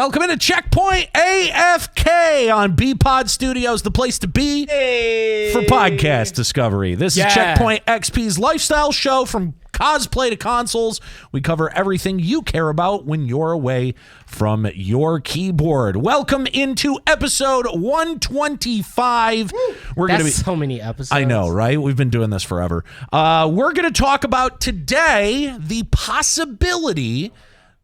Welcome into Checkpoint AFK on B-Pod Studios, the place to be for podcast discovery. This is Checkpoint XP's lifestyle show from cosplay to consoles. We cover everything you care about when you're away from your keyboard. Welcome into episode 125. That's so many episodes. I know, right? We've been doing this forever. We're going to talk about today the possibility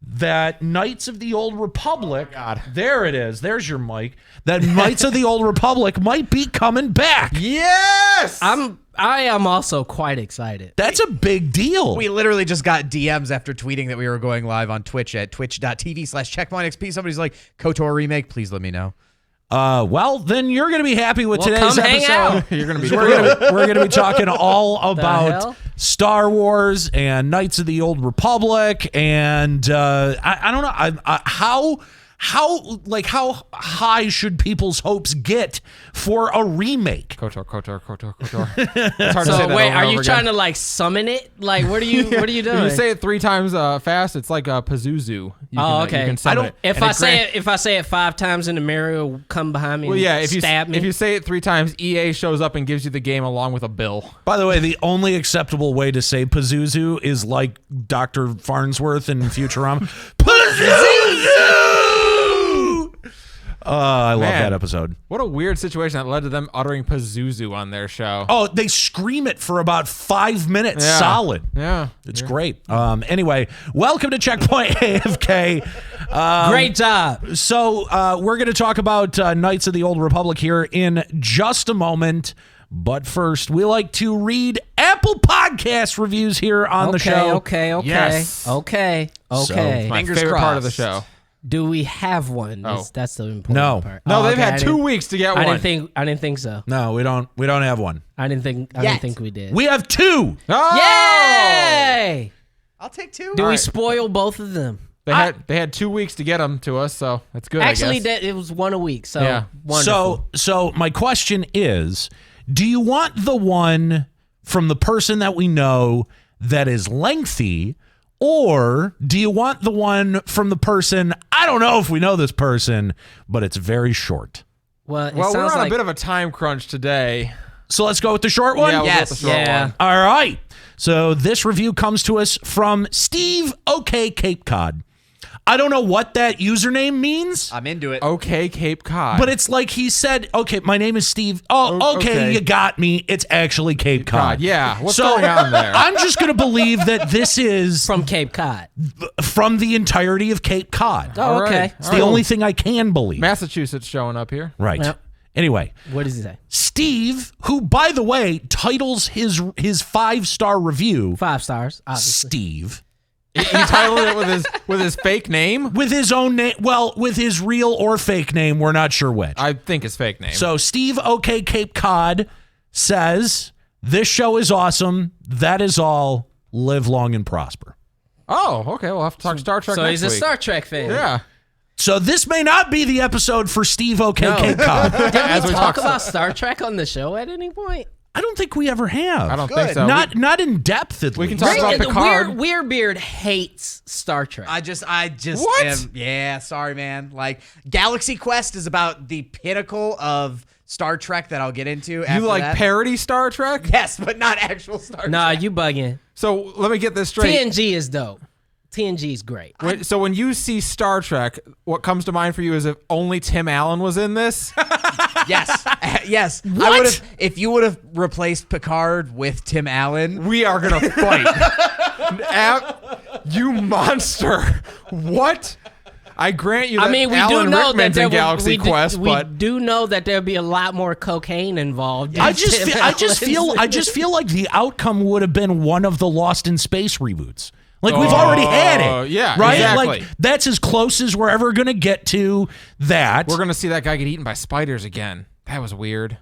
that Knights of the Old Republic, there it is, there's your mic, that Knights of the Old Republic might be coming back. Yes! I am also quite excited. That's a big deal. We literally just got DMs after tweeting that we were going live on Twitch at twitch.tv/checkpointxp. Somebody's like, KOTOR remake, please let me know. Well, then you're going to be happy with today's come hang episode. out. You're gonna be We're going to be talking all about hell? Star Wars and Knights of the Old Republic, and I don't know how high should people's hopes get for a remake? KOTOR. It's hard to say that wait, over are and you over trying again. to like summon it? Like, what are you doing? If you say it 3 times fast, it's like Pazuzu. You okay. You can summon it. If I say it 5 times in the mirror, it'll come behind me. Well, yeah. and If stab me. you say it 3 times, EA shows up and gives you the game along with a bill. By the way, the only acceptable way to say Pazuzu is like Dr. Farnsworth in Futurama. Pazuzu! I love that episode. What a weird situation that led to them uttering Pazuzu on their show. Oh, they scream it for about 5 minutes solid. Yeah. It's great. Anyway, welcome to Checkpoint AFK. Great job. So we're going to talk about Knights of the Old Republic here in just a moment. But first, we like to read Apple Podcast reviews here on the show. Okay. Yes. Okay. So, My Fingers favorite part of the crossed. show. Do we have one? That's the important No. part. No, Oh, they've okay, had I 2 didn't- weeks to get I one. didn't think so. No, we don't have one. I didn't think we did. We have 2. Oh! Yay! I'll take 2. Do we right. spoil both of them? They had 2 weeks to get them to us, so that's good. Actually, I guess. it was 1 a week. So Yeah. wonderful. So my question is, do you want the one from the person that we know that is lengthy, or do you want the one from the person, I don't know if we know this person, but it's very short? Well, Well, we're sounds on like a bit of a time crunch today. So let's go with the short one? Yeah, we'll go with the short Yeah. one. All right. So this review comes to us from Steve OK Cape Cod. I don't know what that username means, I'm into it. Okay, Cape Cod. but it's like he said, okay, my name is Steve. Oh, okay, you got me. It's actually Cape Cod. God, yeah. What's So, going on there? I'm just going to believe that this is from Cape Cod. from the entirety of Cape Cod. Oh, All right. okay. It's the only thing I can believe. Massachusetts showing up here. Right. Yep. Anyway, What does he say? Steve, who, by the way, titles his 5-star review 5 stars, obviously. Steve. He titled it with his fake name. With his own name, well, with his real or fake name, we're not sure which. I think his fake name. So Steve OK Cape Cod says, this show is awesome. That is all. Live long and prosper. Oh, okay. We'll have to talk Star Trek So next he's a week. Star Trek fan. Yeah. So this may not be the episode for Steve OK Cape Cod. Did we we talk talk about Star Trek on the show at any point? I don't think we ever have. I don't think so. Not in depth at We least. can talk about Picard. Weirbeard hates Star Trek. I just What? am, yeah, sorry, man. Like, Galaxy Quest is about the pinnacle of Star Trek that I'll get into after You like that. parody Star Trek? Yes, but not actual Star Nah, Trek. you bugging. So let me get this straight. TNG is dope. TNG is great. So when you see Star Trek, what comes to mind for you is if only Tim Allen was in this? Yes, yes. I What? would have if you would have replaced Picard with Tim Allen. We are gonna fight. You monster! What? I grant you that I mean, we Alan do know Rickman's that in Galaxy Quest, we but do know that there'll be a lot more cocaine involved. I just feel like the outcome would have been one of the Lost in Space reboots. Like we've already had it. yeah, right? exactly. Like that's as close as we're ever going to get to that. we're gonna see that guy get eaten by spiders again. That was weird.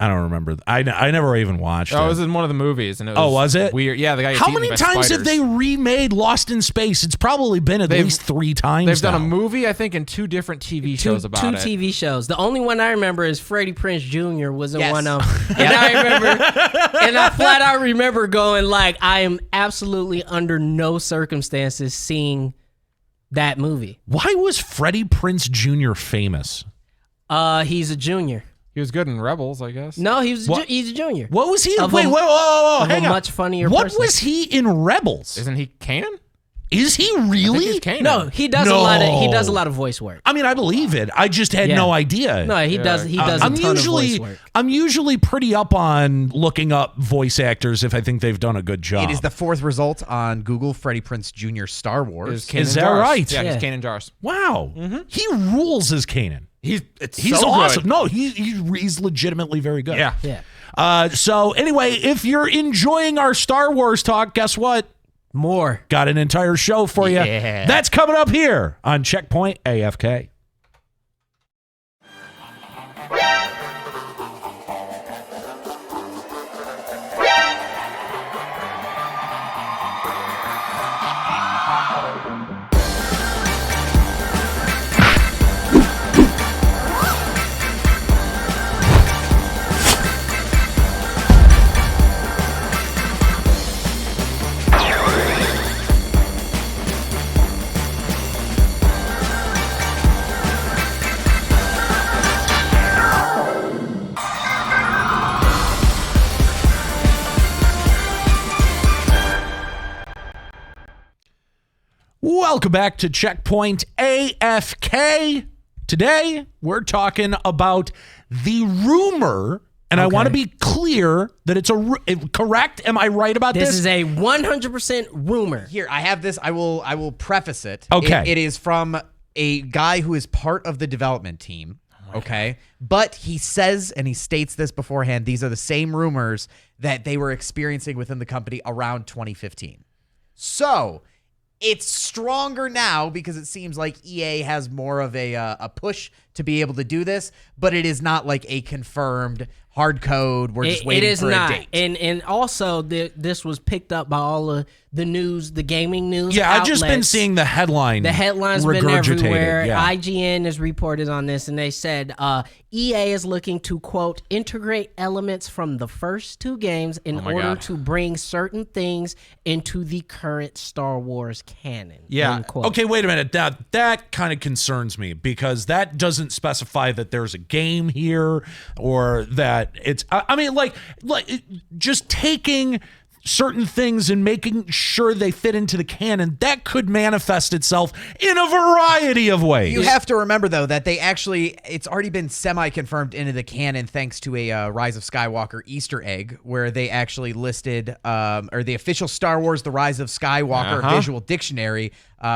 I don't remember. I never even watched Oh, it it. was in one of the movies, and it was. Oh, was it? Weird. Yeah, the guy. Gets How eaten many by times have spiders. they remade Lost in Space? It's probably been at least 3 times. They've done a now. movie, I think, and 2 different TV shows about two it. TV shows. The only one I remember is Freddie Prinze Jr. was in Yes. one of them. And I remember, and I flat out remember going like, I am absolutely under no circumstances seeing that movie. Why was Freddie Prinze Jr. famous? He's a junior. He was good in Rebels, I guess. No, he's a junior. What was he? Of Wait, a- whoa, of a hang on. much funnier What person. was he in Rebels? Isn't he Kanan? Is he I think really? he's Kanan. No, he does No. a lot of voice work. I mean, I believe it. I just had Yeah. no idea. No, he does a ton of voice work. I'm usually pretty up on looking up voice actors if I think they've done a good job. It is the fourth result on Google. Freddie Prinze Jr. Star Wars. Kanan Is that Jarrus. right? Yeah, Yeah. he's Kanan Jarrus. Wow, he rules as Kanan. He's He's so awesome. good. No, he's legitimately very good. Yeah. Yeah. So anyway, if you're enjoying our Star Wars talk, guess what? More. Got an entire show for you. Yeah. That's coming up here on Checkpoint AFK. Welcome back to Checkpoint AFK. Today, we're talking about the rumor, and I want to be clear that it's correct. Am I right about this? This is a 100% rumor. Here, I have this. I will preface it. Okay. It is from a guy who is part of the development team. Okay. But he says, and he states this beforehand, these are the same rumors that they were experiencing within the company around 2015. So it's stronger now because it seems like EA has more of a push to be able to do this, but it is not like a confirmed hard code. We're just waiting for a date. And also this was picked up by all of the news, the gaming news. Yeah, I've just been outlets. seeing the headline. The headline's been regurgitated. everywhere. Yeah. IGN has reported on this, and they said EA is looking to, quote, integrate elements from the first two games in order God. to bring certain things into the current Star Wars canon. Yeah. end quote. Okay, wait a minute. That kind of concerns me because that doesn't specify that there's a game here or that it's. I mean, like just taking certain things and making sure they fit into the canon, that could manifest itself in a variety of ways. You have to remember, though, that it's already been semi-confirmed into the canon thanks to a Rise of Skywalker Easter egg where they actually listed, or the official Star Wars The Rise of Skywalker visual dictionary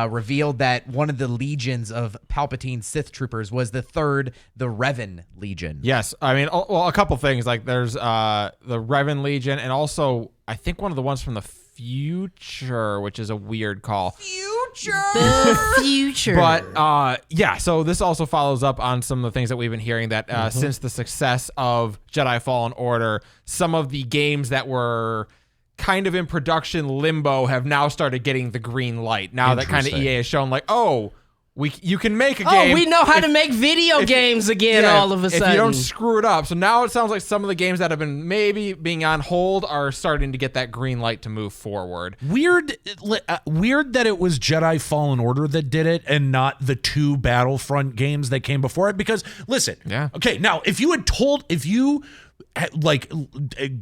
revealed that one of the legions of Palpatine's Sith troopers was the Revan Legion. Yes. I mean, well, a couple things. Like there's the Revan Legion, and also I think one of the ones from the future, which is a weird call. The future. But yeah, so this also follows up on some of the things that we've been hearing that since the success of Jedi Fallen Order, some of the games that were kind of in production limbo have now started getting the green light. Now that kind of EA has shown like, oh, you can make a game. Oh, we know how to make video games again all of a sudden. If you don't screw it up. So now it sounds like some of the games that have been maybe being on hold are starting to get that green light to move forward. Weird that it was Jedi Fallen Order that did it and not the two Battlefront games that came before it. Because listen, okay, now if you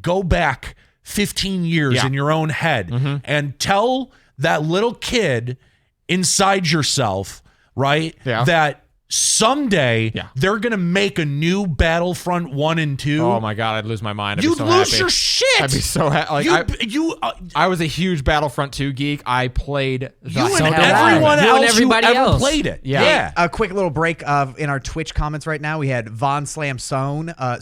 go back 15 years in your own head and tell that little kid inside yourself, right, that someday they're going to make a new Battlefront 1 and 2. Oh my God, I'd lose my mind. You'd lose your shit. I'd be so happy. Like, I was a huge Battlefront 2 geek. I played the you and hell out of everyone it. You and else everybody who ever else. played it. Yeah. A quick little break in our Twitch comments right now. We had Von Slam Stone. I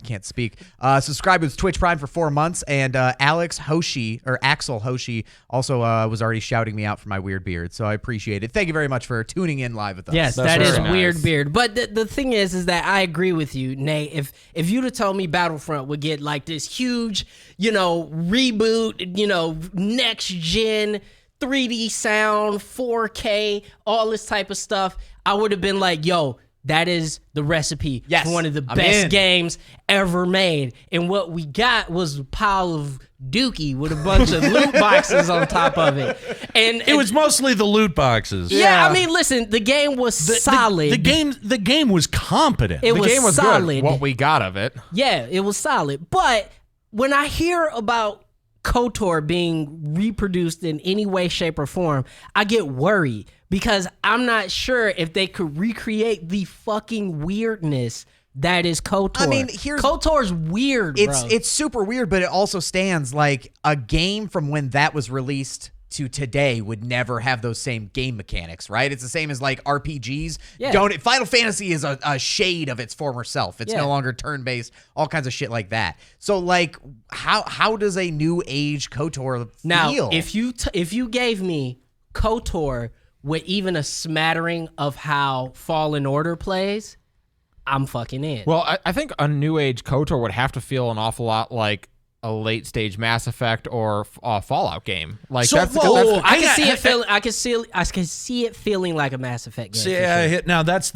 can't speak. Subscribe with Twitch Prime for 4 months, and Axel Hoshi also was already shouting me out for my weird beard. So I appreciate it. Thank you very much for tuning in live with us. Yes, That's that is very nice. weird beard. But the thing is that I agree with you, Nate. If you'd have told me Battlefront would get like this huge, reboot, next gen 3D sound, 4K, all this type of stuff, I would have been like, yo, that is the recipe Yes, for one of the I'm best in. games ever made. And what we got was a pile of dookie with a bunch of loot boxes on top of it. And It was mostly the loot boxes. yeah, I mean, listen, the game was solid. The game was competent. It The was game was solid. good. What we got of it. Yeah, it was solid. But when I hear about KOTOR being reproduced in any way, shape, or form, I get worried because I'm not sure if they could recreate the fucking weirdness that is KOTOR. I mean, KOTOR's weird, bro. It's super weird, but it also stands like a game from when that was released to today would never have those same game mechanics, right? It's the same as like RPGs. Yeah. Final Fantasy is a shade of its former self. It's no longer turn-based, all kinds of shit like that. So like how does a new age KOTOR feel? Now, if you gave me KOTOR with even a smattering of how Fallen Order plays, I'm fucking in. Well, I think a new age KOTOR would have to feel an awful lot like a late stage Mass Effect or Fallout game. Like So, that's whoa, I can see it feeling. I can see it feeling like a Mass Effect game. Yeah, now that's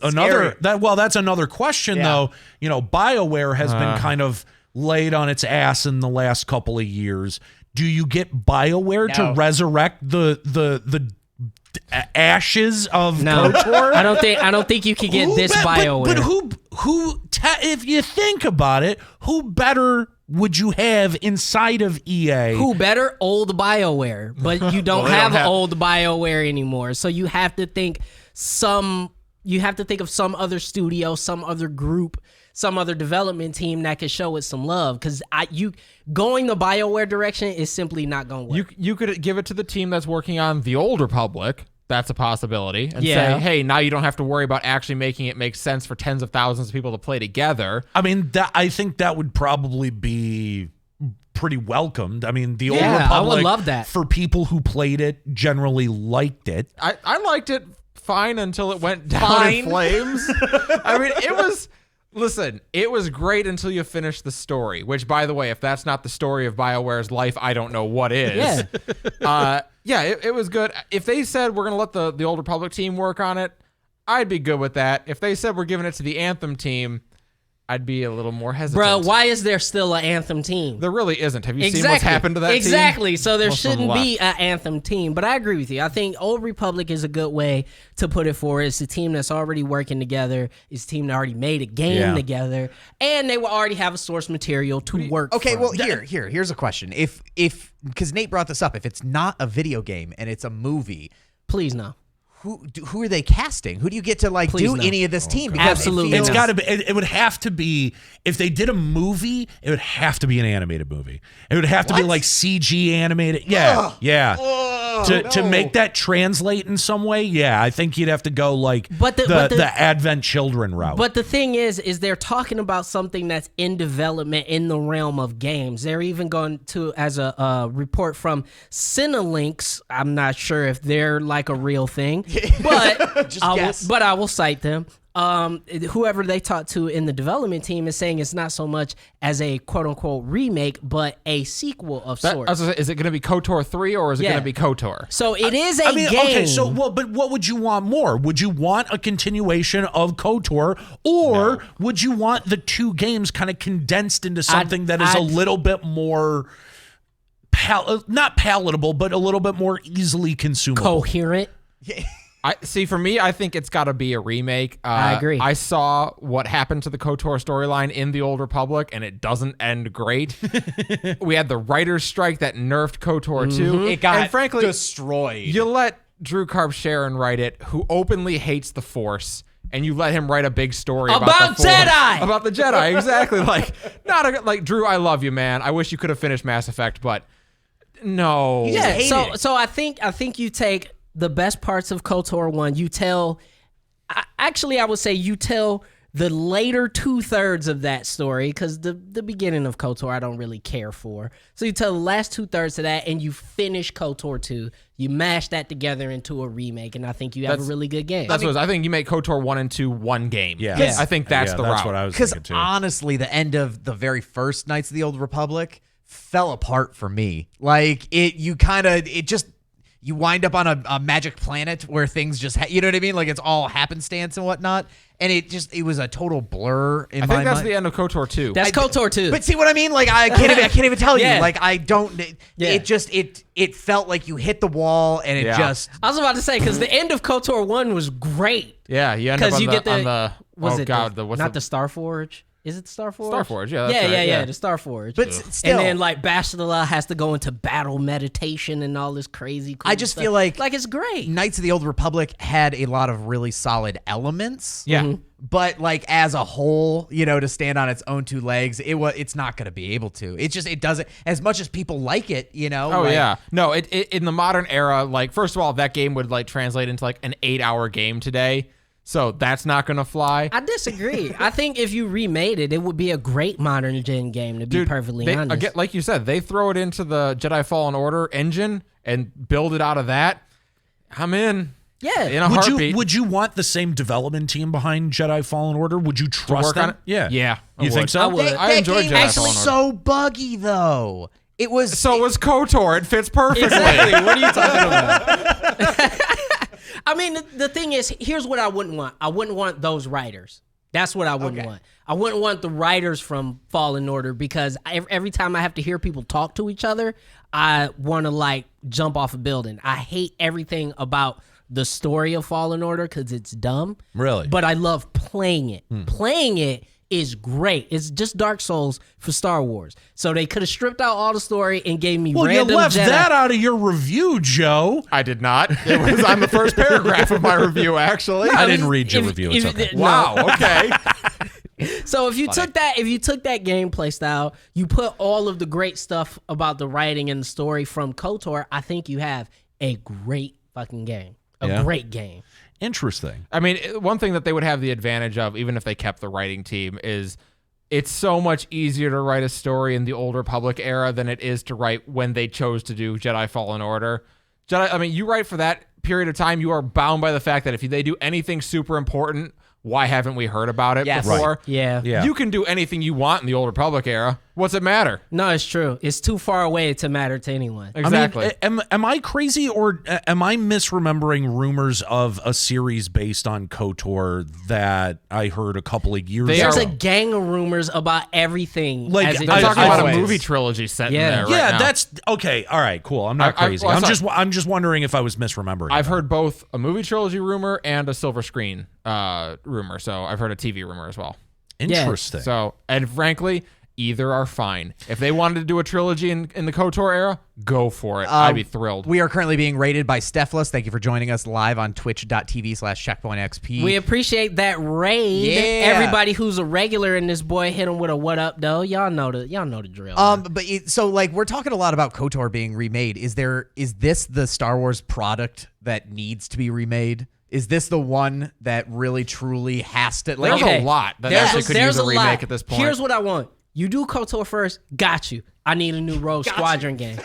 another that's another question though. You know, BioWare has been kind of laid on its ass in the last couple of years. Do you get BioWare to resurrect the ashes of KOTOR? I don't think you can get this BioWare. But who if you think about it, who better would you have inside of EA? Who better? Old BioWare, but you don't have old BioWare anymore. So you have to think of some other studio, some other group, some other development team that could show it some love. Because going the BioWare direction is simply not going to work. You could give it to the team that's working on the Old Republic. That's a possibility. And say, hey, now you don't have to worry about actually making it make sense for tens of thousands of people to play together. I mean, I think that would probably be pretty welcomed. I mean, the Old Republic, I would love that. For people who played it, generally liked it. I liked it fine until it went down in flames. I mean, it was great until you finished the story, which, by the way, if that's not the story of BioWare's life, I don't know what is. Yeah. It was good. If they said we're going to let the Old Republic team work on it, I'd be good with that. If they said we're giving it to the Anthem team, I'd be a little more hesitant. Bro, why is there still an Anthem team? There really isn't. Have you seen what's happened to that team? Exactly. So there Most of them shouldn't be left. an Anthem team. But I agree with you. I think Old Republic is a good way to put it forward. It's a team that's already working together. It's a team that already made a game together. And they will already have a source material to work Okay, from. well, here's a question. If because Nate brought this up, if it's not a video game and it's a movie, Please no. who are they casting? Who do you get to like Please do no. any of this team? Because Absolutely It's no. got to be. It would have to be. If they did a movie, it would have to be an animated movie. It would have to be like CG animated. Yeah, to make that translate in some way. Yeah, I think you'd have to go like the Advent Children route. But the thing is they're talking about something that's in development in the realm of games. They're even going to, as a report from Cinelinx, I'm not sure if they're like a real thing, but I will cite them. Whoever they talked to in the development team is saying it's not so much as a quote unquote remake, but a sequel of sorts. Is it going to be KOTOR 3 or is it going to be KOTOR? So it is a game. Okay, so but what would you want more? Would you want a continuation of KOTOR, or would you want the two games kind of condensed into something that is a little bit more not palatable, but a little bit more easily consumable? Coherent. For me, I think it's got to be a remake. I agree. I saw what happened to the KOTOR storyline in the Old Republic, and it doesn't end great. We had the writer's strike that nerfed KOTOR 2. It got and frankly, destroyed. You let Drew Karp Sharon write it, who openly hates the Force, and you let him write a big story about the Force. Jedi! About the Jedi, exactly. Like Drew, I love you, man. I wish you could have finished Mass Effect, but no. Yeah. So I think you take the best parts of KOTOR 1, you tell I would say you tell the later 2/3 of that story, because the beginning of KOTOR I don't really care for. So you tell the last 2/3 of that and you finish KOTOR 2. You mash that together into a remake, and I think you have a really good game. I think you make KOTOR 1 and 2 one game. Yeah. I think that's the route. That's what I was thinking too. Honestly, the end of the very first Knights of the Old Republic fell apart for me. Like you wind up on a magic planet where things just, you know what I mean? Like it's all happenstance and whatnot. And it was a total blur in my mind. I think that's the end of KOTOR 2. That's KOTOR 2. But see what I mean? Like I can't even tell you. Yeah. Like I don't. Yeah. It felt like you hit the wall and it just. I was about to say because the end of KOTOR 1 was great. Yeah, you end up on you the, get the, on the was oh it god, the, what's not the the Starforge? Is it Starforge? Starforge, yeah, that's right, yeah, the Starforge. But still, and then like Bastila has to go into battle meditation and all this crazy. Cool I just stuff. feel like it's great. Knights of the Old Republic had a lot of really solid elements. Yeah. But like as a whole, you know, to stand on its own two legs, it's not going to be able to. It doesn't, as much as people like it, you know. Oh like, yeah, no. It in the modern era, like first of all, that game would like translate into like an 8-hour game today. So that's not gonna fly. I disagree. I think if you remade it, it would be a great modern gen game. To be perfectly honest, again, like you said, they throw it into the Jedi Fallen Order engine and build it out of that. I'm in. Yeah. In a heartbeat. Would you want the same development team behind Jedi Fallen Order? Would you trust work them? on it? Yeah. Yeah, I You think would. so? I would. I enjoyed game Jedi was Fallen Order. so buggy though. It was So was KOTOR. It fits perfectly. Exactly. What are you talking about? I mean, the thing is, here's what I wouldn't want. I wouldn't want those writers. That's what I wouldn't want. I wouldn't want the writers from Fallen Order because every time I have to hear people talk to each other, I want to like jump off a building. I hate everything about the story of Fallen Order because it's dumb. Really? But I love playing it. Playing it is great. It's just Dark Souls for Star Wars. So they could have stripped out all the story and gave me Well, you random left Jedi. that out of your review, Joe. I did not. It was on the first paragraph of my review, actually. I didn't read your review. It's okay. No. Wow. Okay. So if you took that gameplay style, you put all of the great stuff about the writing and the story from KOTOR, I think you have a great fucking game. Great game. Interesting. I mean, one thing that they would have the advantage of, even if they kept the writing team, is it's so much easier to write a story in the Old Republic era than it is to write when they chose to do Jedi Fallen Order. You write for that period of time, you are bound by the fact that if they do anything super important, why haven't we heard about it before? Right. Yeah. You can do anything you want in the Old Republic era. What's it matter? No, it's true. It's too far away to matter to anyone. Exactly. I mean, am I crazy or am I misremembering rumors of a series based on KOTOR that I heard a couple of years ago? There's a gang of rumors about everything. Like, as it I'm I- talking goes. about always. a movie trilogy set in Yeah. there right yeah, now. that's okay. All right, cool. I'm not crazy. well, I'm just wondering if I was misremembering. I've heard both a movie trilogy rumor and a silver screen rumor. So I've heard a TV rumor as well. Interesting. So, and frankly, either are fine. If they wanted to do a trilogy in the KOTOR era, go for it. I'd be thrilled. We are currently being rated by Stephless. Thank you for joining us live on twitch.tv/checkpointxp. We appreciate that raid. Yeah. Everybody who's a regular in this boy, hit him with a what up though. Y'all know the drill. So like we're talking a lot about KOTOR being remade. Is this the Star Wars product that needs to be remade? Is this the one that really truly has to? Like, There's a lot that actually could use a remake at this point. Here's what I want. You do KOTOR first. Got you. I need a new Rogue Squadron game.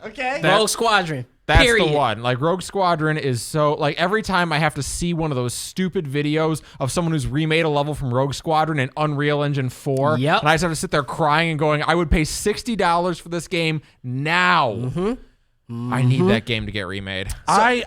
okay. Rogue Squadron. That's period. the one. Like Rogue Squadron is so like every time I have to see one of those stupid videos of someone who's remade a level from Rogue Squadron in Unreal Engine 4, Yep. and I just have to sit there crying and going, I would pay $60 for this game now. I need that game to get remade. I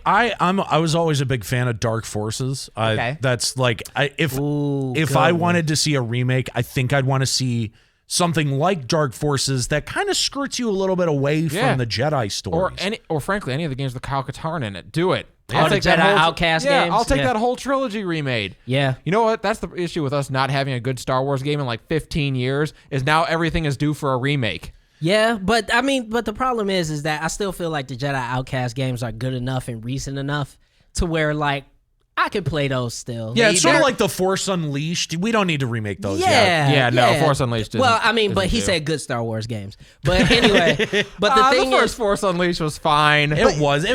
was always a big fan of Dark Forces. That's like if I wanted to see a remake, I think I'd want to see something like Dark Forces that kind of skirts you a little bit away from the Jedi stories. Or frankly, any of the games with Kyle Katarn in it. Do it. All the Jedi Outcast games? I'll take Yeah. that whole trilogy remade. Yeah. You know what? That's the issue with us not having a good Star Wars game in like 15 years is now everything is due for a remake. Yeah, but the problem is that I still feel like the Jedi Outcast games are good enough and recent enough to where like I could play those still. Yeah, it's sort of like the Force Unleashed. We don't need to remake those yet. Yeah, no, Force Unleashed isn't- Well, I mean, but he isn't said good Star Wars games. But anyway, but the thing the first is, Force Unleashed was fine. It was ugh.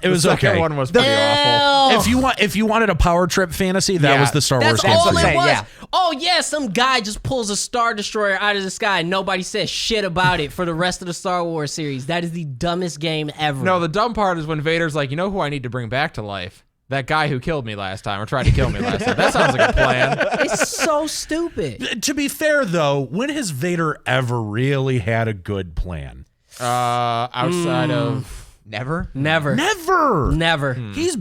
the second okay. one was pretty awful. If you wanted a power trip fantasy, that Yeah. was the Star Wars That's game. all for it you. was. yeah. Oh yeah, some guy just pulls a Star Destroyer out of the sky and nobody says shit about it for the rest of the Star Wars series. That is the dumbest game ever. No, the dumb part is when Vader's like, you know who I need to bring back to life? That guy who killed me last time or tried to kill me last time. That sounds like a plan. It's so stupid. To be fair, though, when has Vader ever really had a good plan? Outside of Never. Never. Never. He's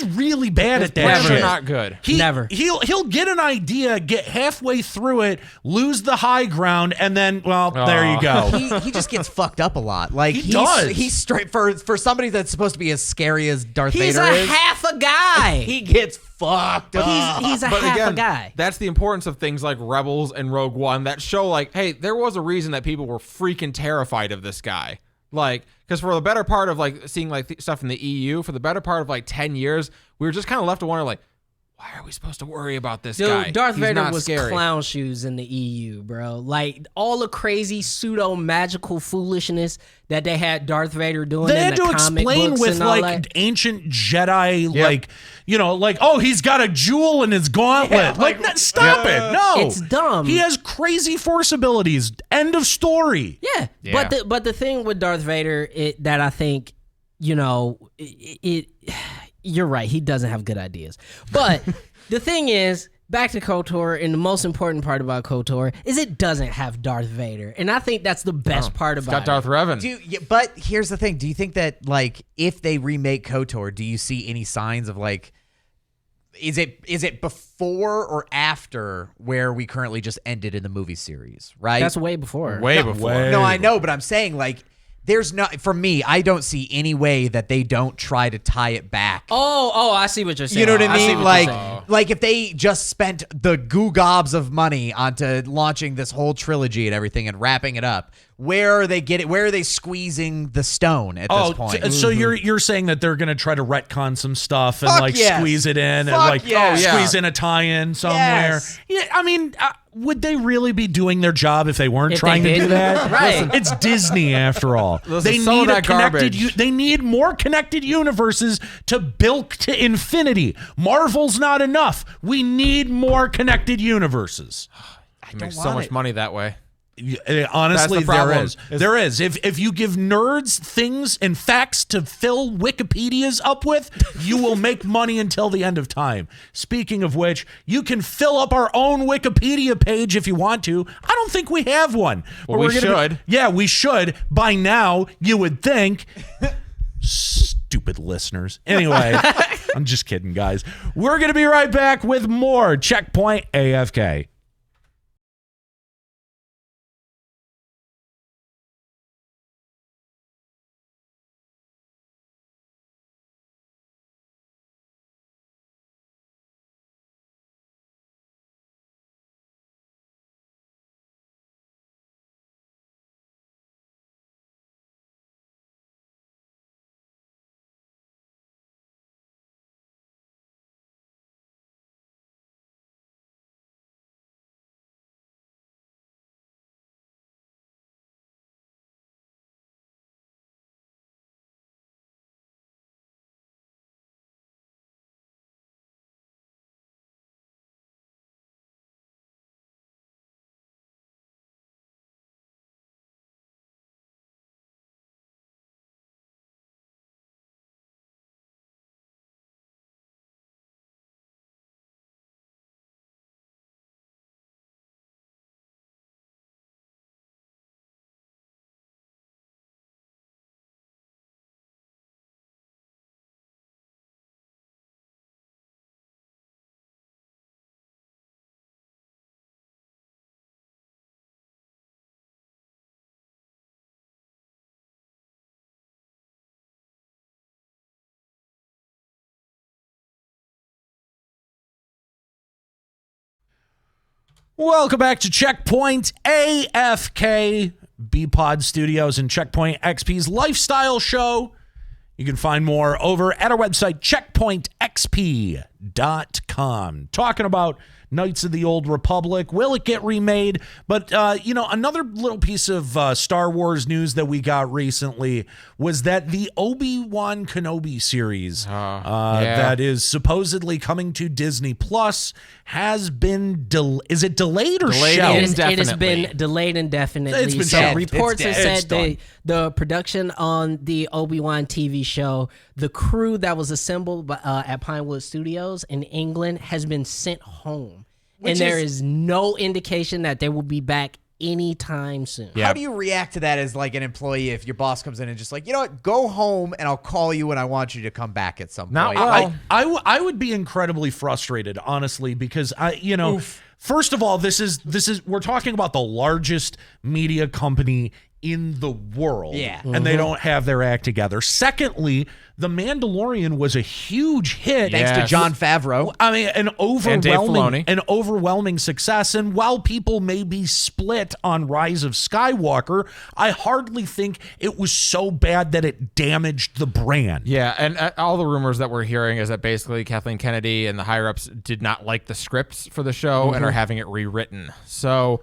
really bad at that Plans shit. are not good. He'll get an idea, get halfway through it, lose the high ground, and then there you go. He just gets fucked up a lot. Like He does. He's straight for somebody that's supposed to be as scary as Darth He's Vader a is. half a guy. He gets fucked up. He's a But half again, a guy. that's the importance of things like Rebels and Rogue One that show like, hey, there was a reason that people were freaking terrified of this guy. Like, because for the better part of like seeing like stuff in the EU, for the better part of like 10 years, we were just kind of left to wonder like, why are we supposed to worry about this guy? Dude, Darth He's Vader not was scary. clown shoes in the EU, bro. Like, all the crazy pseudo magical foolishness that they had Darth Vader doing They in had the to comic explain books with and all like that. ancient Jedi, like oh, he's got a jewel in his gauntlet. Stop it! No, It's dumb. He has crazy force abilities. End of story. Yeah. Yeah. But the thing with Darth Vader that I think, you're right, he doesn't have good ideas. But the thing is, back to KOTOR, and the most important part about KOTOR is it doesn't have Darth Vader. And I think that's the best part It's about got Darth it. Revan. But here's the thing. Do you think that, like, if they remake KOTOR, do you see any signs of, like, is it before or after where we currently just ended in the movie series, right? That's way before. Way before. No, I know, but I'm saying, like, there's not, for me, I don't see any way that they don't try to tie it back. Oh, I see what you're saying. You know what I see mean? what you're saying. Like if they just spent the goo gobs of money onto launching this whole trilogy and everything and wrapping it up, where are they squeezing the stone at this point? So you're saying that they're gonna try to retcon some stuff and Fuck like yes. squeeze it in and Fuck like yes. squeeze in a tie-in somewhere. Yes. Yeah, I mean, would they really be doing their job if they weren't If trying they to do didn't? that? Right. It's Disney after all. Listen, They some of need a that connected. garbage. They need more connected universes to bilk to infinity. Marvel's not enough. We need more connected universes. It makes so much money that way. Honestly, That's the problem. There is. If you give nerds things and facts to fill Wikipedias up with, you will make money until the end of time. Speaking of which, you can fill up our own Wikipedia page if you want to. I don't think we have one. Well, But we should. Yeah, we should. By now, you would think. Stupid listeners. Anyway, I'm just kidding, guys. We're going to be right back with more Checkpoint AFK. Welcome back to Checkpoint AFK, B-Pod Studios and Checkpoint XP's lifestyle show. You can find more over at our website, checkpointxp.com. Talking about Knights of the Old Republic. Will it get remade? But, another little piece of Star Wars news that we got recently was that the Obi-Wan Kenobi series that is supposedly coming to Disney Plus has been is it delayed or shelved? It has been delayed indefinitely. It's been so shelved. reports have It's said done. the production on the Obi-Wan TV show, the crew that was assembled at Pinewood Studios in England has been sent home. And there is no indication that they will be back anytime soon. How do you react to that as like an employee if your boss comes in and just like, you know what, go home and I'll call you when I want you to come back at some Now, point? I would be incredibly frustrated, honestly, because first of all, this is we're talking about the largest media company in the world, and they don't have their act together. Secondly, The Mandalorian was a huge hit, Thanks to Jon Favreau. I mean, an Filoni. overwhelming success. And while people may be split on Rise of Skywalker, I hardly think it was so bad that it damaged the brand. Yeah, and all the rumors that we're hearing is that basically Kathleen Kennedy and the higher-ups did not like the scripts for the show and are having it rewritten. So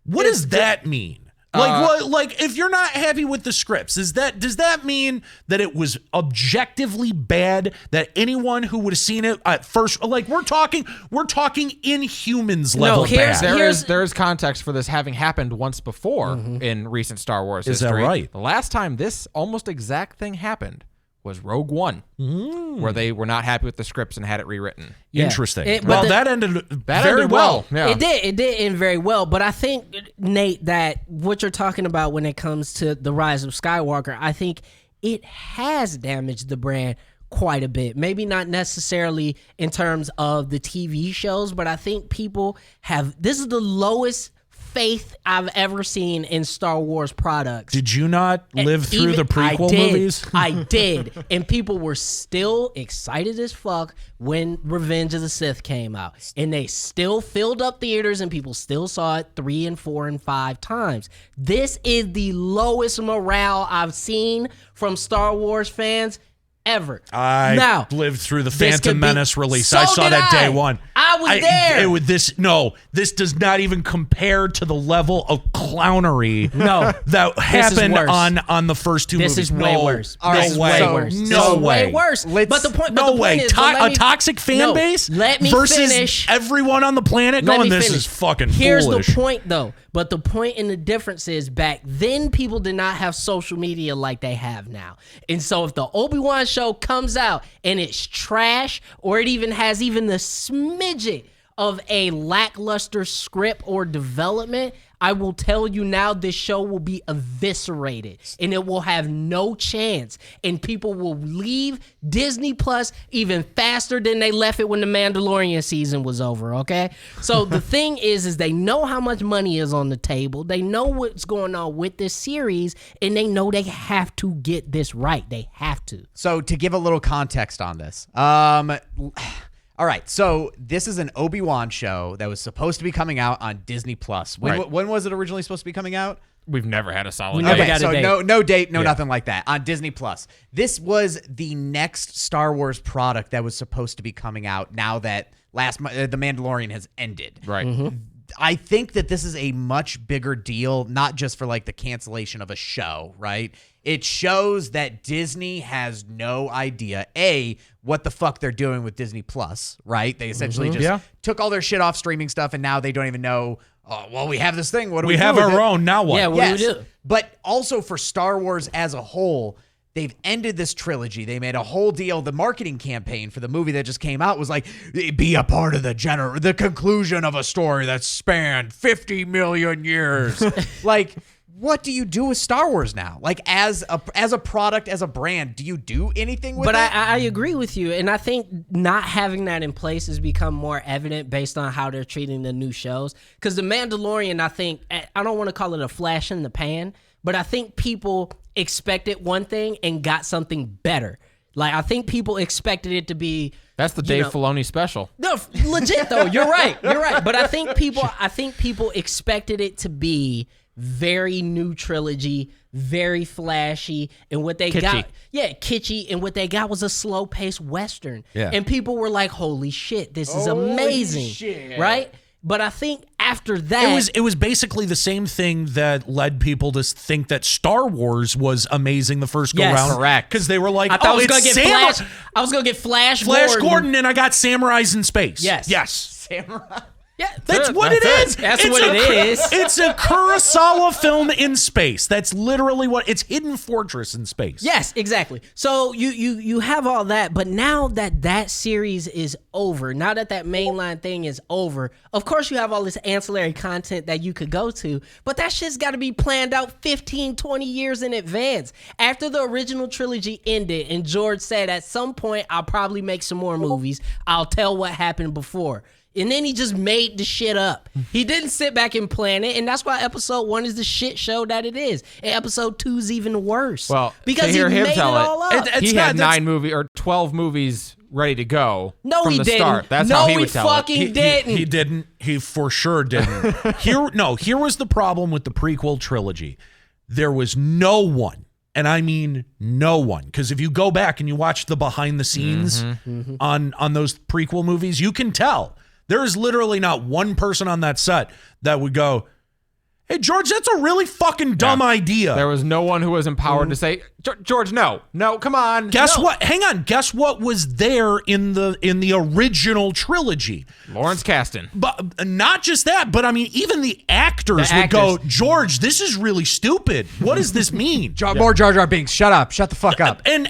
what does that mean? Like if you're not happy with the scripts, does that mean that it was objectively bad, that anyone who would have seen it at first, like we're talking Inhumans level bad? There is context for this having happened once before in recent Star Wars history. Is that right? The last time this almost exact thing happened was Rogue One, where they were not happy with the scripts and had it rewritten. Yeah. Interesting. That ended very well. Yeah. It did end very well, but I think, Nate, that what you're talking about when it comes to the Rise of Skywalker, I think it has damaged the brand quite a bit. Maybe not necessarily in terms of the TV shows, but I think people this is the lowest faith I've ever seen in Star Wars products. Did you not live through the prequel movies? I did. And people were still excited as fuck when Revenge of the Sith came out. And they still filled up theaters and people still saw it 3 and 4 and 5 times. This is the lowest morale I've seen from Star Wars fans ever. I lived through the Phantom Menace release. I saw that day one. I was there. This does not even compare to the level of clownery that happened on the first two movies. This is way worse. No way. No way. Way worse. But the point is, a toxic fan base versus finish. Everyone on the planet going, this is fucking Here's foolish. the point, though. But the point and the difference is back then people did not have social media like they have now. And so if the Obi-Wan show comes out and it's trash or it even has even the smidget of a lackluster script or development, I will tell you now this show will be eviscerated and it will have no chance. And people will leave Disney Plus even faster than they left it when the Mandalorian season was over, okay? So the thing is they know how much money is on the table. They know what's going on with this series and they know they have to get this right. They have to. So to give a little context on this, all right, so this is an Obi-Wan show that was supposed to be coming out on Disney Plus. When was it originally supposed to be coming out? We've never had a solid We date. never Okay, got a so date. no date, nothing like that on Disney Plus. This was the next Star Wars product that was supposed to be coming out now that The Mandalorian has ended. Right. I think that this is a much bigger deal, not just for like the cancellation of a show, right? It shows that Disney has no idea, what the fuck they're doing with Disney Plus, right? They essentially just took all their shit off streaming stuff and now they don't even know, we have this thing. What do we do have with our it? own, now what? Yeah, what do we do? But also for Star Wars as a whole, they've ended this trilogy. They made a whole deal. The marketing campaign for the movie that just came out was like, be a part of the conclusion of a story that spanned 50 million years. Like, what do you do with Star Wars now? Like, as a product, as a brand, do you do anything with it? But I agree with you, and I think not having that in place has become more evident based on how they're treating the new shows. Because The Mandalorian, I think, I don't want to call it a flash in the pan, but I think people expected one thing and got something better. Like, I think people expected it to be... That's the Dave Filoni special. No, legit, though. You're right. But I think people expected it to be very new trilogy, very flashy, and what they got, kitschy, and what they got was a slow-paced Western. Yeah. And people were like, holy shit, this is amazing, right? But I think after that... It was basically the same thing that led people to think that Star Wars was amazing the first go-round. Correct. Because they were like, I thought I was it's going to get Flash Gordon, and I got samurais in space. Yes. Samurai. Yeah, That's what it is. That's It's what a it is. It's a Kurosawa film in space. That's literally what it's. Hidden Fortress in space. Yes, exactly. So you have all that, but now that series is over, now that mainline thing is over, of course you have all this ancillary content that you could go to, but that shit's got to be planned out 15, 20 years in advance. After the original trilogy ended and George said at some point I'll probably make some more movies, I'll tell what happened before. And then he just made the shit up. He didn't sit back and plan it, and that's why episode 1 is the shit show that it is. And episode 2 is even worse. Well, because to hear he him made tell it all up. he had 12 movies ready to go. No, from he the didn't. Start. That's No, how he he would tell fucking it. didn't. He didn't. He for sure didn't. Here was the problem with the prequel trilogy. There was no one, and I mean no one, because if you go back and you watch the behind the scenes on those prequel movies, you can tell. There is literally not one person on that set that would go, hey, George, that's a really fucking dumb idea. There was no one who was empowered to say, George, no, come on. Guess no. what? Hang on. Guess what was there in the original trilogy? Lawrence Kasdan. But not just that, but I mean, even the actors would go, George, this is really stupid. What does this mean? More Jar Jar Binks. Shut up. Shut the fuck up. And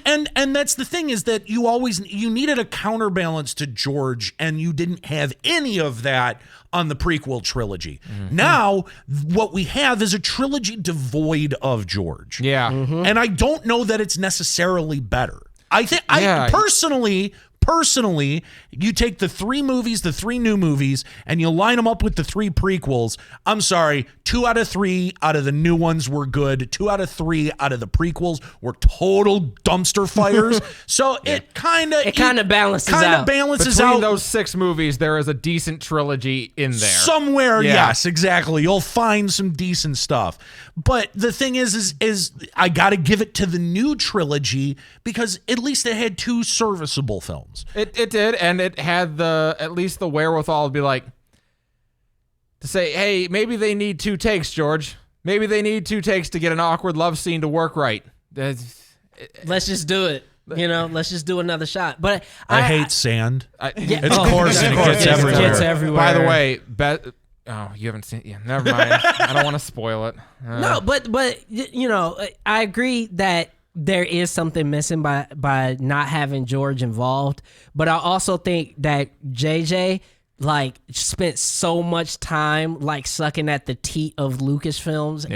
that's the thing, is that you needed a counterbalance to George, and you didn't have any of that on the prequel trilogy. Now, what we have is a trilogy devoid of George. Yeah. And I don't know that it's necessarily better. I think personally, you take the 3 movies, the 3 new movies, and you line them up with the 3 prequels. I'm sorry, 2 out of 3 out of the new ones were good. 2 out of 3 out of the prequels were total dumpster fires. So it kind of balances out. Between those 6 movies, there is a decent trilogy in there. Somewhere, yes, exactly. You'll find some decent stuff. But the thing is I got to give it to the new trilogy, because at least it had 2 serviceable films. It did, and it had at least the wherewithal to be like, to say, hey, maybe they need 2 takes, George. Maybe they need 2 takes to get an awkward love scene to work right. Let's just do it. Let's just do another shot. But I hate sand. Yeah. It's coarse and it gets everywhere. Gets everywhere. By the way, oh, you haven't seen it? Yeah, never mind. I don't want to spoil it. No, but I agree that there is something missing by not having George involved. But I also think that JJ spent so much time sucking at the teat of Lucasfilms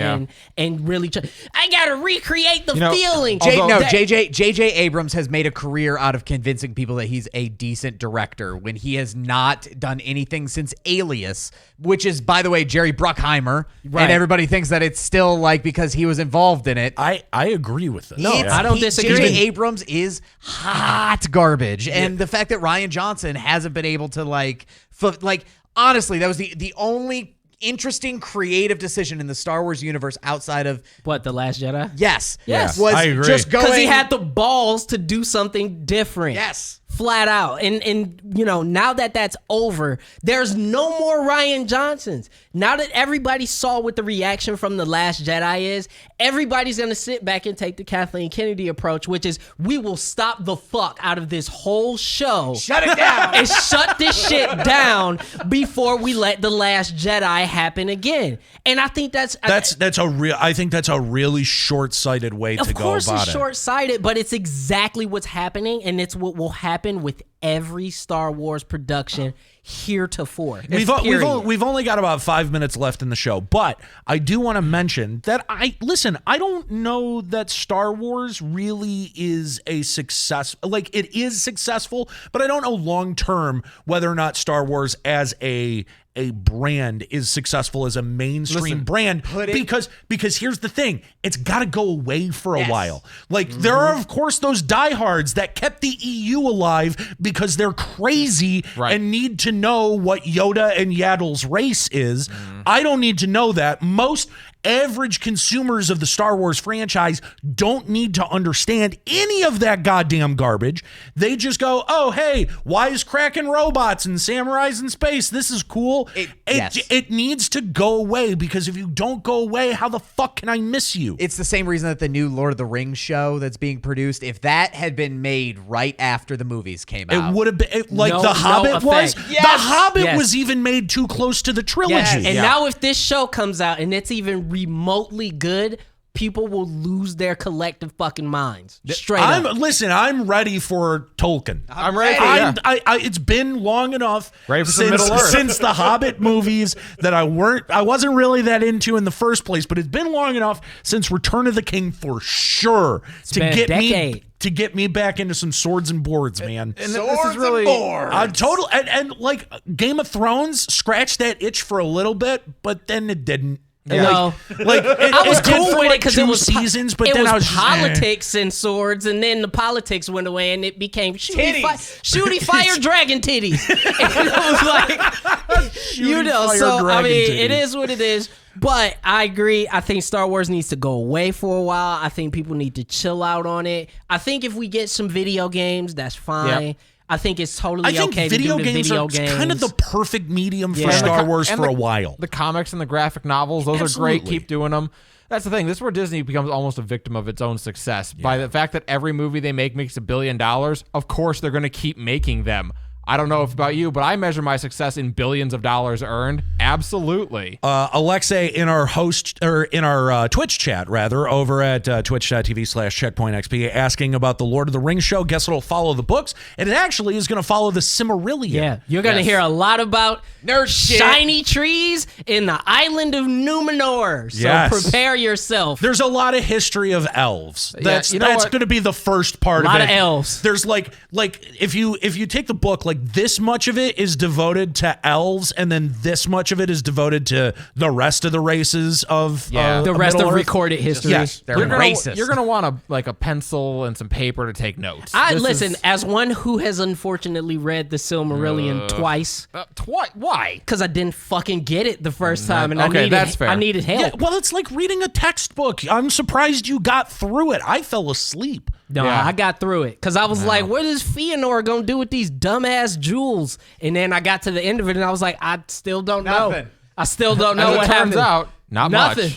and really I gotta recreate the feeling. JJ Abrams has made a career out of convincing people that he's a decent director when he has not done anything since Alias, which is, by the way, Jerry Bruckheimer, right. And everybody thinks that it's still because he was involved in it. I agree with this. No, I don't disagree. JJ Abrams is hot garbage, and the fact that Rian Johnson hasn't been able to honestly, that was the only interesting creative decision in the Star Wars universe outside of The Last Jedi. Yes, was I agree. just going because he had the balls to do something different. Yes. Flat out. And now that that's over, there's no more Rian Johnsons. Now that everybody saw what the reaction from The Last Jedi is, everybody's going to sit back and take the Kathleen Kennedy approach, which is, we will stop the fuck out of this whole show. Shut it down. And shut this shit down before we let The Last Jedi happen again. And I think I think that's a really short-sighted way to go about it. Of course it's short-sighted, but it's exactly what's happening, and it's what will happen with every Star Wars production heretofore. We've only got about 5 minutes left in the show, but I do want to mention that I don't know that Star Wars really is a success. It is successful, but I don't know long term whether or not Star Wars as a brand is successful as a mainstream brand, because here's the thing, it's got to go away for a while. There are of course those diehards that kept the EU alive because they're crazy and need to know what Yoda and Yaddle's race is. I don't need to know that. average consumers of the Star Wars franchise don't need to understand any of that goddamn garbage. They just go, oh, hey, wisecracking robots and samurais in space. This is cool. It needs to go away, because if you don't go away, how the fuck can I miss you? It's the same reason that the new Lord of the Rings show that's being produced, if that had been made right after the movies came out, it would have been like The Hobbit was. The Hobbit was even made too close to the trilogy. Yes. And now if this show comes out and it's even remotely good, people will lose their collective fucking minds. Straight up. Listen, I'm ready for Tolkien. I'm ready. It's been long enough ready for Middle-earth. since the Hobbit movies that I wasn't really that into in the first place, but it's been long enough since Return of the King for sure to get me back into some swords and boards, man. And this is really total and like Game of Thrones scratched that itch for a little bit, but then it didn't. No, I was cool with it because it was seasons, but it then was I was politics and swords, and then the politics went away, and it became shooty fire dragon titties. And it was like, so I mean, it is what it is. But I agree. I think Star Wars needs to go away for a while. I think people need to chill out on it. I think if we get some video games, that's fine. Yep. I think it's totally okay to do the video games. Kind of the perfect medium for Star Wars for a while. The comics and the graphic novels, those are great. Keep doing them. That's the thing. This is where Disney becomes almost a victim of its own success. By the fact that every movie they make makes $1 billion, of course they're going to keep making them. I don't know if about you, but I measure my success in billions of dollars earned. Absolutely. Alexei, in our Twitch chat, rather, over at twitch.tv/checkpointxp, asking about the Lord of the Rings show. Guess it'll follow the books, and it actually is going to follow the Silmarillion. Yeah, you're going to hear a lot about nerd shiny trees in the island of Numenor. So prepare yourself. There's a lot of history of elves. That's going to be the first part of it. A lot of elves. There's like if you take the book, like this much of it is devoted to elves, and then this much of it is devoted to the rest of the races of the rest of recorded history. Yes, they're racist. You're gonna want a pencil and some paper to take notes. As one who has unfortunately read the Silmarillion twice. Why? Because I didn't fucking get it the first time, and that's fair. I needed help. Yeah, well, it's like reading a textbook. I'm surprised you got through it. I fell asleep. No, I got through it because I was like, what is Fëanor going to do with these dumbass jewels? And then I got to the end of it and I was like, I still don't know. I still don't know what turns happened. out, nothing.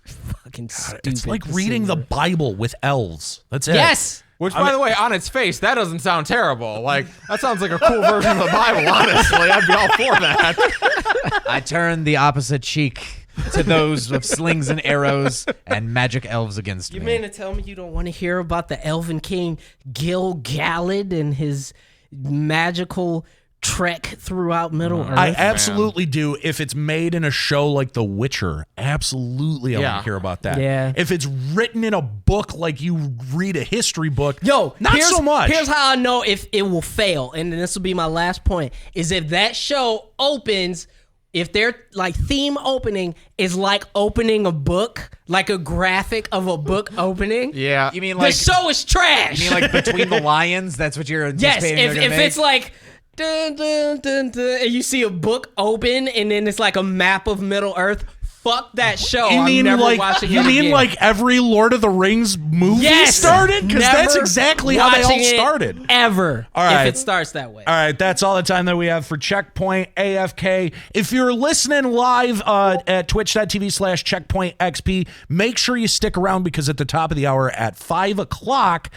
Fucking stupid. It's like reading the Bible with elves. That's it. Yes. Which, by the way, on its face, that doesn't sound terrible. Like, that sounds like a cool version of the Bible, honestly. I'd be all for that. I turned the opposite cheek to those with slings and arrows and magic elves against me. You mean to tell me you don't want to hear about the Elven King Gil-galad and his magical trek throughout Middle Earth? I absolutely do. If it's made in a show like The Witcher, absolutely I want to hear about that. Yeah. If it's written in a book like you read a history book, not so much. Here's how I know if it will fail, and this will be my last point, is if that show opens... If their like theme opening is like opening a book, like a graphic of a book opening, you mean like the show is trash. You mean like Between the Lions? That's what you're anticipating? Yes, if it's like dun, dun, dun, dun, and you see a book open and then it's like a map of Middle Earth. Fuck that show. I'm never watching it again. You mean like every Lord of the Rings movie started? Because that's exactly how they all started. Ever. All right. If it starts that way. All right. That's all the time that we have for Checkpoint AFK. If you're listening live at twitch.tv/checkpointxp, make sure you stick around because at the top of the hour at 5 o'clock,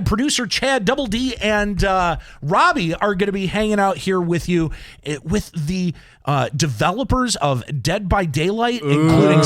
producer Chad, Double D, and Robbie are going to be hanging out here with you with the developers of Dead by Daylight, including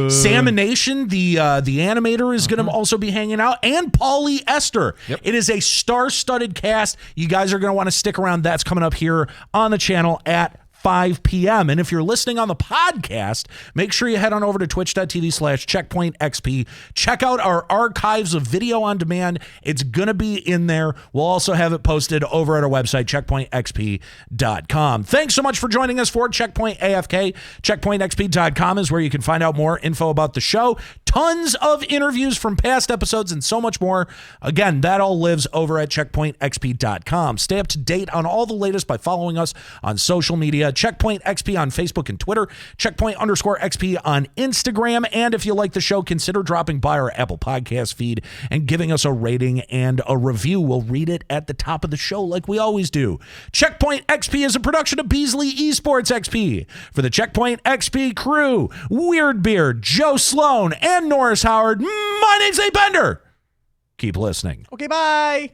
Samination, the animator, is going to also be hanging out, and Paulie Esther. Yep. It is a star-studded cast. You guys are going to want to stick around. That's coming up here on the channel at 5 p.m. And if you're listening on the podcast, make sure you head on over to twitch.tv/checkpointxp. Check out our archives of video on demand. It's going to be in there. We'll also have it posted over at our website, checkpointxp.com. Thanks so much for joining us for Checkpoint AFK. Checkpointxp.com is where you can find out more info about the show. tons of interviews from past episodes, and so much more. Again, that all lives over at checkpointxp.com. Stay up to date on all the latest by following us on social media. Checkpoint XP on Facebook and Twitter. Checkpoint_XP on Instagram. And if you like the show, consider dropping by our Apple Podcast feed and giving us a rating and a review. We'll read it at the top of the show like we always do. Checkpoint XP is a production of Beasley Esports XP. For the Checkpoint XP crew, Weird Beard, Joe Sloan, and Norris Howard, my name's Abe Bender. Keep listening. Okay, bye.